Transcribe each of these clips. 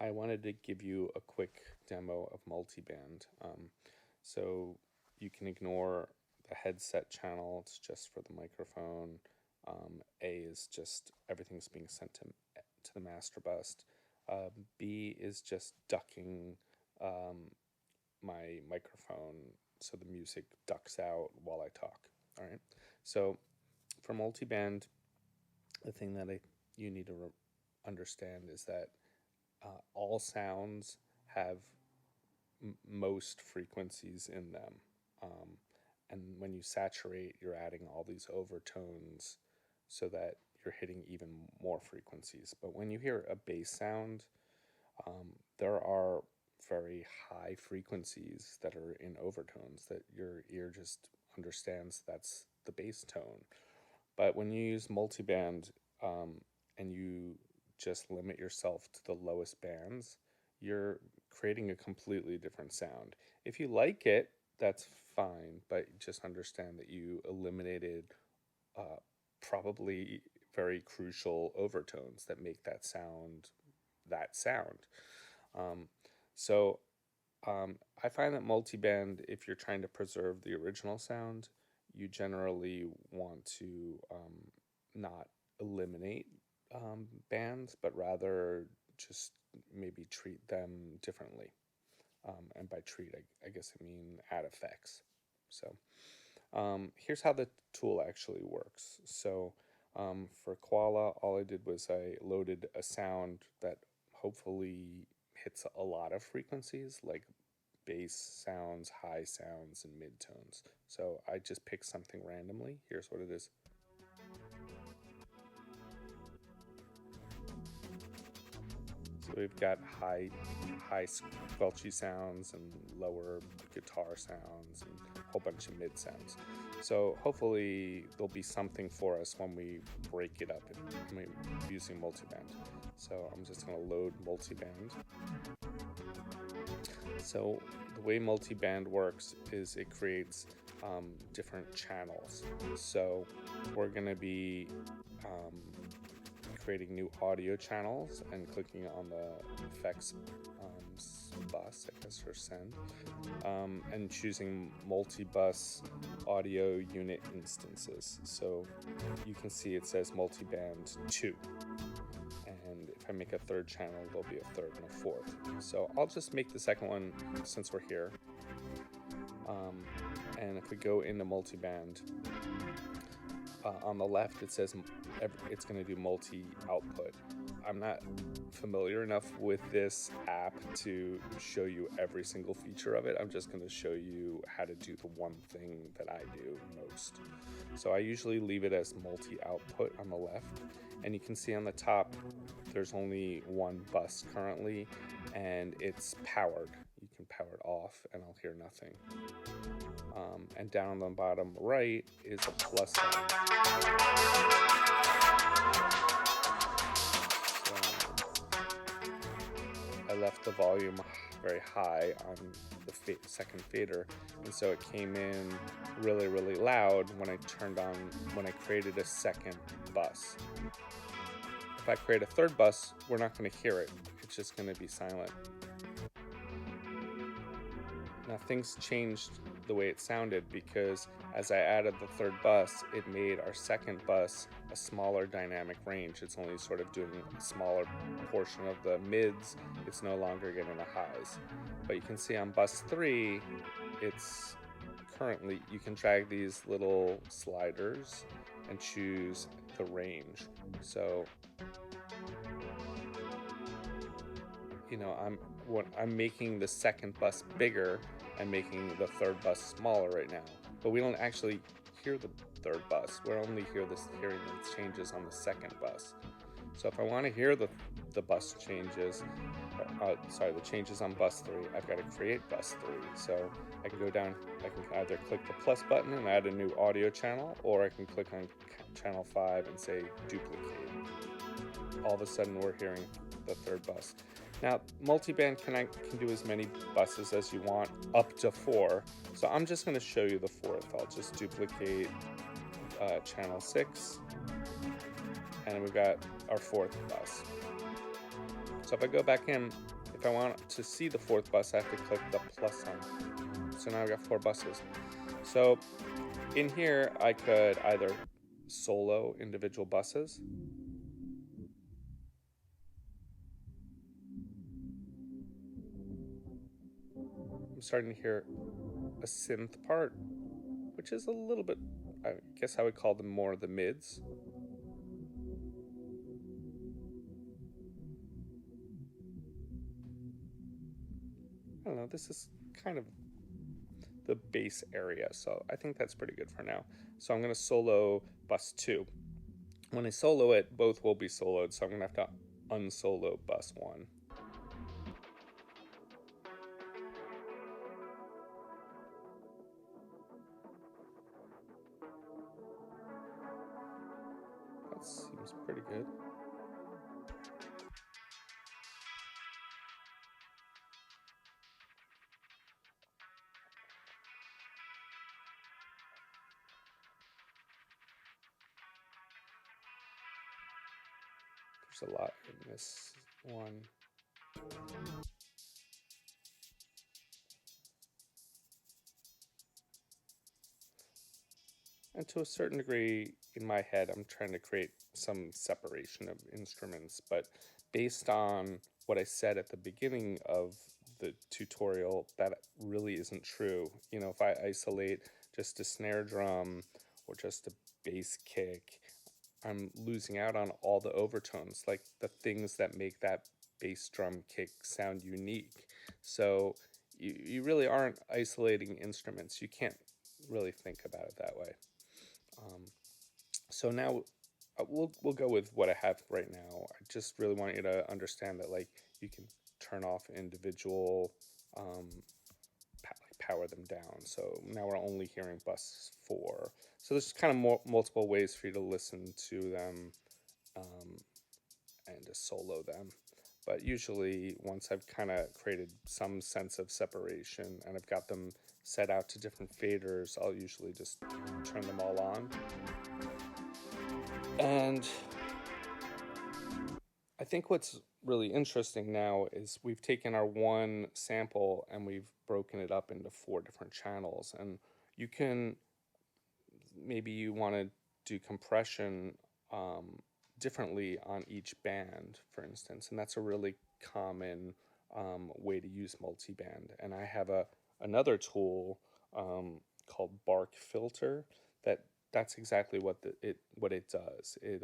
I wanted to give you a quick demo of multiband. So you can ignore the headset channel, it's just for the microphone. A is just everything's being sent to the master bus. B is just ducking my microphone so the music ducks out while I talk. All right. So for multiband, the thing that you need to understand is that all sounds have most frequencies in them. And when you saturate, you're adding all these overtones so that you're hitting even more frequencies. But when you hear a bass sound, there are very high frequencies that are in overtones that your ear just understands that's the bass tone. But when you use multiband and you just limit yourself to the lowest bands, you're creating a completely different sound. If you like it, that's fine, but just understand that you eliminated probably very crucial overtones that make that sound that sound. So I find that multiband, if you're trying to preserve the original sound, you generally want to not eliminate bands, but rather just maybe treat them differently. And by treat, I guess I mean add effects. So here's how the tool actually works. So for Koala, all I did was I loaded a sound that hopefully hits a lot of frequencies, like bass sounds, high sounds, and midtones. So I just picked something randomly. Here's what it is. So we've got high squelchy sounds and lower guitar sounds and a whole bunch of mid sounds. So hopefully there'll be something for us when we break it up using multiband. So I'm just going to load multiband. So the way multiband works is it creates different channels. So we're going to be creating new audio channels and clicking on the effects bus, I guess, or send, and choosing multi-bus audio unit instances. So you can see it says multiband 2. And if I make a third channel, there'll be a third and a fourth. So I'll just make the second one since we're here. And if we go into multiband, on the left it says it's going to do multi-output. I'm not familiar enough with this app to show you every single feature of it. I'm just going to show you how to do the one thing that I do most. So I usually leave it as multi-output on the left, and you can see on the top there's only one bus currently, and it's powered. You can power it off and I'll hear nothing. And down on the bottom right is a plus sign. So I left the volume very high on the second fader, and so it came in really, really loud when I created a second bus. If I create a third bus, we're not going to hear it. It's just going to be silent. Now things changed the way it sounded because as I added the third bus, it made our second bus a smaller dynamic range. It's only sort of doing a smaller portion of the mids. It's no longer getting the highs. But you can see on bus 3, it's currently, you can drag these little sliders and choose the range. So, I'm making the second bus bigger and making the third bus smaller right now, but we don't actually hear the third bus. We're only hearing the changes on the second bus. So if I want to hear the bus changes, the changes on bus 3, I've got to create bus 3. So I can go down, I can either click the plus button and add a new audio channel, or I can click on channel 5 and say duplicate. All of a sudden we're hearing the third bus. Now, multiband can do as many buses as you want, up to 4. So I'm just going to show you the 4th. I'll just duplicate channel 6, and we've got our 4th bus. So if I go back in, if I want to see the fourth bus, I have to click the plus sign. So now I've got 4 buses. So in here, I could either solo individual buses. I'm starting to hear a synth part, which is a little bit, I guess I would call them more the mids. I don't know, this is kind of the bass area, so I think that's pretty good for now. So I'm going to solo bus 2. When I solo it, both will be soloed, so I'm going to have to unsolo bus 1. That seems pretty good. There's a lot in this one. And to a certain degree, in my head, I'm trying to create some separation of instruments, but based on what I said at the beginning of the tutorial, that really isn't true. You know, if I isolate just a snare drum or just a bass kick, I'm losing out on all the overtones, like the things that make that bass drum kick sound unique. So you really aren't isolating instruments. You can't really think about it that way. Um, so now we'll go with what I have right now. I just really want you to understand that like you can turn off individual, power them down. So now we're only hearing bus 4. So there's kind of multiple ways for you to listen to them, and to solo them. But usually once I've kind of created some sense of separation and I've got them set out to different faders, I'll usually just turn them all on. And I think what's really interesting now is we've taken our one sample and we've broken it up into 4 different channels. And you can, maybe you want to do compression differently on each band, for instance. And that's a really common way to use multiband. And I have another tool called Bark Filter that's exactly what it does. It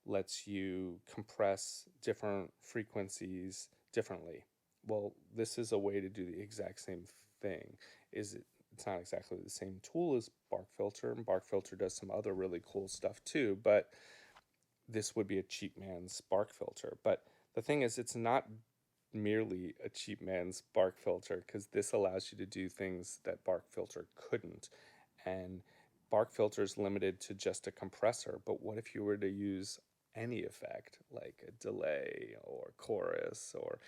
lets you compress different frequencies differently. Well, this is a way to do the exact same thing. It's not exactly the same tool as Bark Filter, and Bark Filter does some other really cool stuff too, but this would be a cheap man's Bark Filter. But the thing is, it's not merely a cheap man's Bark Filter, because this allows you to do things that Bark Filter couldn't. And Bark Filter is limited to just a compressor, but what if you were to use any effect like a delay or chorus, or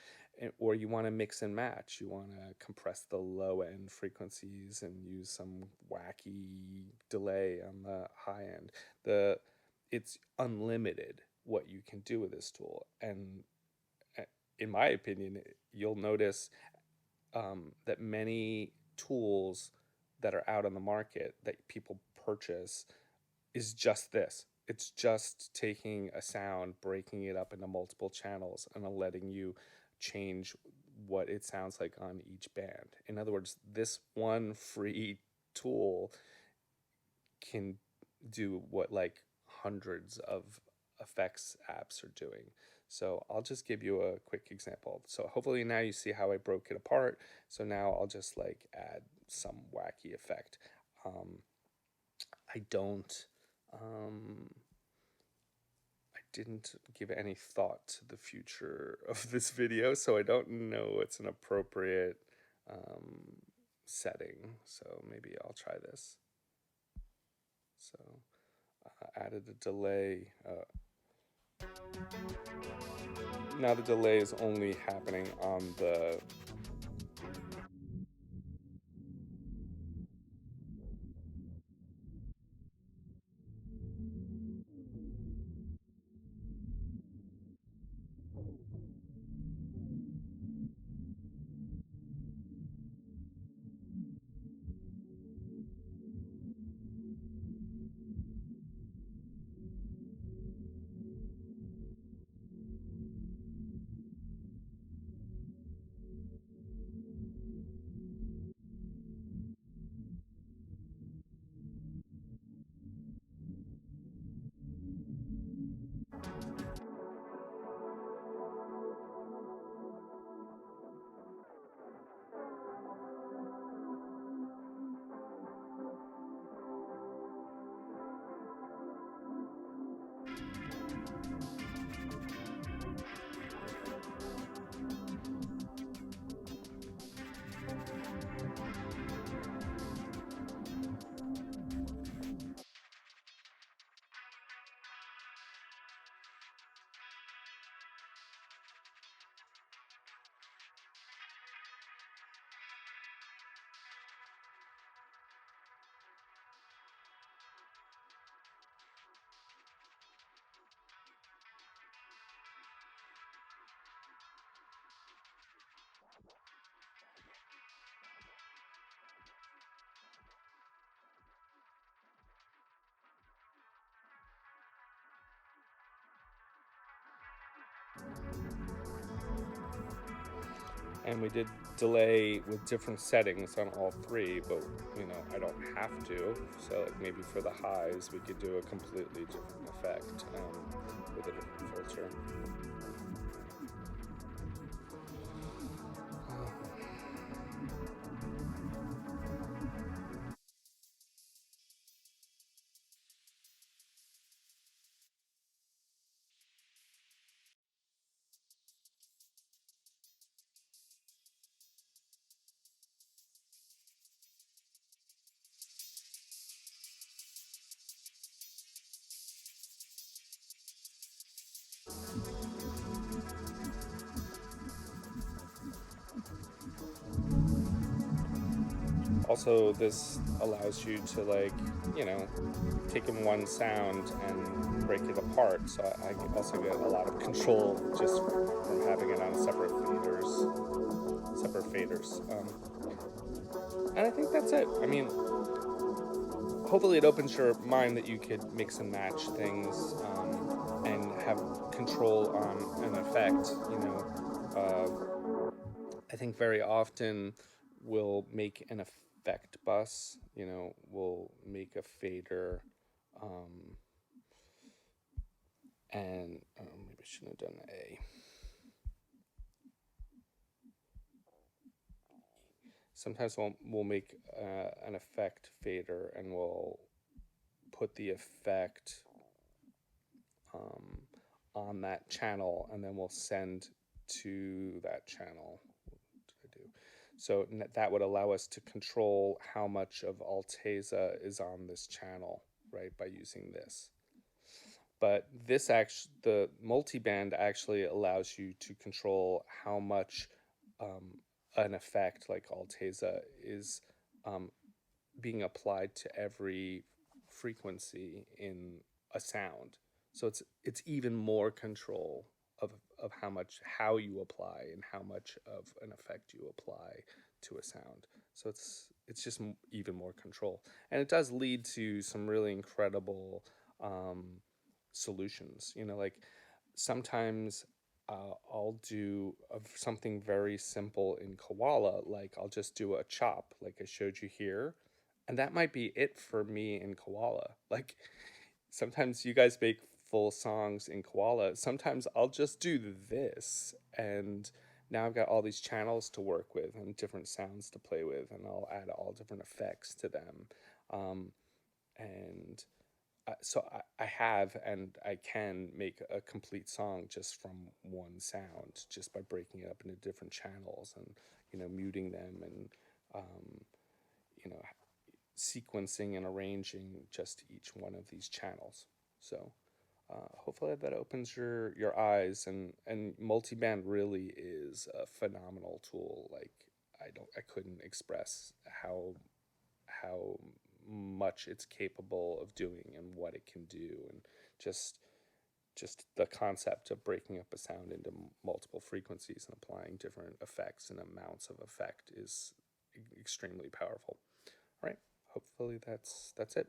you want to mix and match? You want to compress the low end frequencies and use some wacky delay on the high end. It's unlimited what you can do with this tool. And in my opinion, you'll notice that many tools that are out on the market that people purchase is just this. It's just taking a sound, breaking it up into multiple channels, and letting you change what it sounds like on each band. In other words, this one free tool can do what like hundreds of effects apps are doing. So I'll just give you a quick example. So hopefully now you see how I broke it apart. So now I'll just like add some wacky effect. I don't, I didn't give any thought to the future of this video, so I don't know what's an appropriate setting. So maybe I'll try this. So added a delay. Now the delay is only happening on the And we did delay with different settings on all three, but I don't have to. So like maybe for the highs, we could do a completely different effect with a different filter. Also, this allows you to take in one sound and break it apart. So I also get a lot of control just from having it on separate faders. And I think that's it. I mean, hopefully it opens your mind that you could mix and match things and have control on an effect. I think very often we'll make an effect bus. We'll make a fader, and maybe I shouldn't have done A. Sometimes we'll make an effect fader, and we'll put the effect on that channel, and then we'll send to that channel. What did I do? So that would allow us to control how much of auv3 is on this channel, right, by using this. But the multiband actually allows you to control how much an effect like auv3 is being applied to every frequency in a sound. So it's even more control of how you apply and how much of an effect you apply to a sound. So it's just even more control, and it does lead to some really incredible solutions. Like sometimes I'll do something very simple in Koala, like I'll just do a chop, like I showed you here, and that might be it for me in Koala. Like sometimes you guys make full songs in Koala. Sometimes I'll just do this, and now I've got all these channels to work with and different sounds to play with, and I'll add all different effects to them. And so I have and I can make a complete song just from one sound, just by breaking it up into different channels and muting them and you know sequencing and arranging just each one of these channels. So hopefully that opens your eyes, and multiband really is a phenomenal tool. Like I couldn't express how much it's capable of doing and what it can do, and just the concept of breaking up a sound into multiple frequencies and applying different effects and amounts of effect is extremely powerful. All right, hopefully that's it.